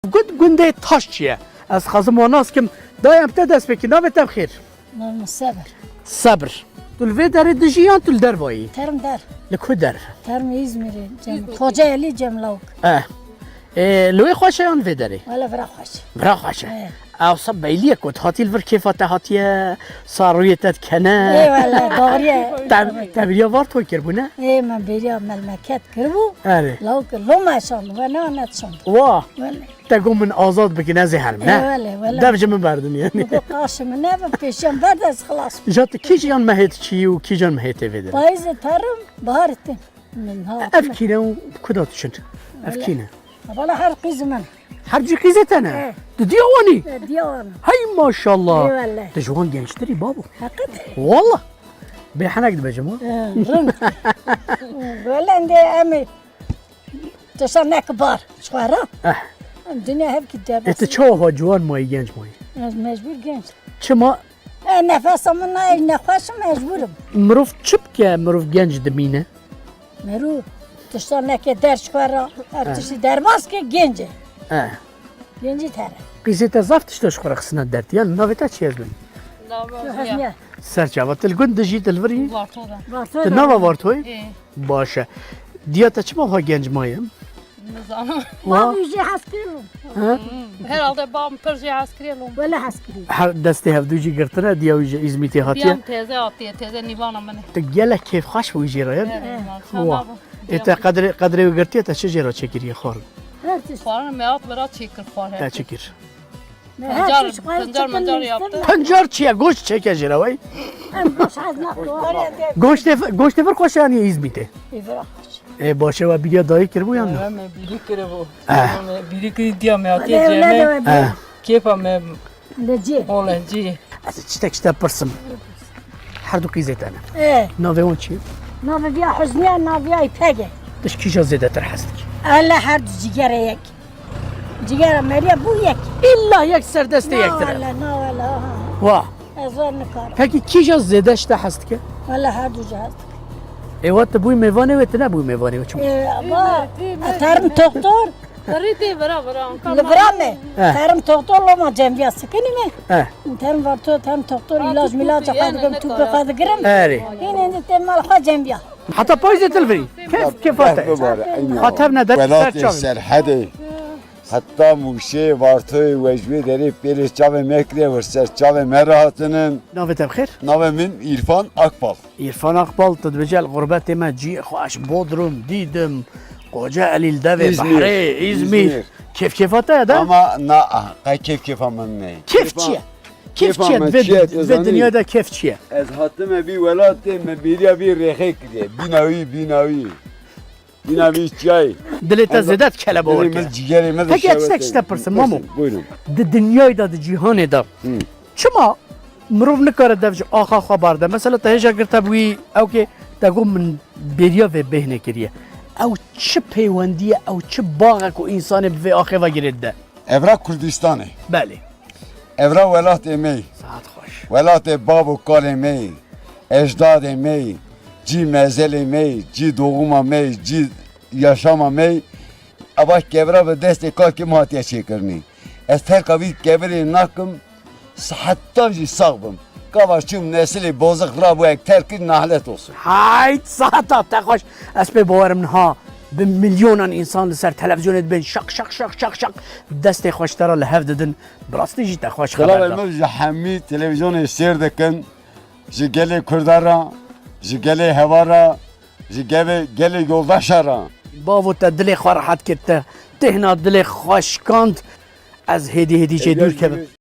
گنده تاش چیه؟ از خازم واناس کم دایم تا دست بکی نامتم خیر. نام صبر. صبر. تول وی داره دژیان تول در وایی. ترم در. لکو در. ترم İzmir cem. Kocaeli cemlavuk. لوی خوشه آن وی داره. ولا برا خوش. برا خوشه. او صب بیلیه کد هاتی الور کیفات هاتیه سارویتت کنه. ای ولا داریه. تبریا وار توی کربونه؟ ای من بریا مملکت کربو. آره. لاوک لومشان و نه نتشان. واه. ولی. تقوم من آزاد بکی نزهرم نه؟ ولی. دفجه من بردن یعنی. بگو قاشم نه و پیشم برد از خلاص. جات کی جان مهت چی و کی جان مهت ویدر؟ پاییز ترم بهارتن. من ها. افکینه و کدات شد؟ افکینه. ولا هر قیز من. هر جی قیزه تنه؟ دیوانی؟ دیوانه. هی ماشاءالله. ای والله. تجوان گنجتری بابو. حقیقت. والله. به حناك بجمو. رنگ. ولی انده امی. تشان نکبار. شوارا. الدنيا هيك كده انت بس شو هو جوان ماي جنج ماي؟ مجبور جنس چما نفس منا نخواش مجبورم مروف چبكه مروف جنج دمينه؟ مرو تشتغل نکه درش کارا ارتشی درباز که گنجه گنجی تره قيزه زفتش تشخر خصنا درت يلا نافيتا تشي يزلي حسنیه سرچاوت الگند جيت الوري بارتو تناوا وارتوي باشه دياتا چما ها جنج مايم؟ نزانم. ما بیجی حس کردم Herhalde babam Perşe askeriyelim. ولی حس کردم هر دستي هفدوجي قرتنا ديا ويجي ازميتي هاتيا Diyam teyze atıyor, teyze nivana beni. تقيلا كيف خاش ويجي رايب هو انت قدر وقرتي تا شجره تشكري خور ارتش Kuarın meyat vera çekir kuar تا hep. تشكر Pancar yaptı. پنجار چیه گوشت چه که جرا وای ام باش از نخو گوشت فر خوشانی ازمیته ایفراخش باشه و بیا دایی کربو یا نه मैं बिली करे वो मैं बिली करी दिया मैं आती ولی है मैं ولی केफा मैं لجی बोले जी از چتا پرسم هر دو قیزت انا اه ناوی اون چی ناوی بیا حزنیه ناوی ای پگه تش کیجا زیده تر هستک الله هر دو جگره یک جگره مریا بو یک الا یک سر دسته یک نه تر ولا نه ولا واه ازور نکار پکی کیجا زیده شتا هست که ولا هر دو جهاز ایوات بوی میوانه و تنه بوی میوانه و چون با ترم دکتر Karıydı vera vera. لبرامه ترم دکتر لما جنبیا سکنی می اه ترم ورتو ترم دکتر علاج میلاج قادگم تو قادگرم اری این اند تمال خا جنبیا حتی پایز تلفری کیف فاته خاطر ندار سر ولات چاوی سرحده hatta muşe vartoy vecbi derip bir çave mekle verser çave merahatının ناوی تب خیر navemin İrfan Akbal. İrfan Akbal tedbecel gurbet ma ci خوش Bodrum didim Kocaeli Deve İzmir. Bahri İzmir İzmir. keyf keyfata ya da Ama kay kef aman ne? keyfçiye keyfçiye Keyf ve ama dünyada keyfçiye Ez hatıme bir velat me biriya bir rehek diye binavi çay. dilete zedet kelebe orke Dilimiz ciğerimiz Peki etmek işte pırsın mamu Buyurun. de dünyada de cihanı çima مرov نکاره دفج آخا خبر ده مثلا تهجا گرتا بوی او که تگو من بریا و بهنه کریه او چه پیوندیه او چه باغه که انسان به آخه و گرید ده Evra Kürdistan'ı. بله Evra velat emeği. ساعت خوش Velat babu kal emeği. Ecdad emeği. Ci mezel emeği. Ci doğum emeği. Ci yaşam emeği. Ama kevra ve destek kal ki mahtiye çekirni. Ez ter kavi kevri nakım. Hatta ji sağbım. Kavaşçım nesili bozuk ra bu ek terkin nahlet olsun. هاي ساعت تا خوش اس به باورم نه بمليونان انسان لسر تلفزيون بين شق شق شق شق شق دستي خوش ترى لهف ددن براستي جي تا خوش Kılav خبر elmez ji hemî televizyonu seyirdikin. Ji gelê Kurdara. Ji gelê hevara. Ji gelê yoldaşara. باو تا دلي خو راحت كرت تهنا دلي خوش كانت از هدي هدي جي دور كبر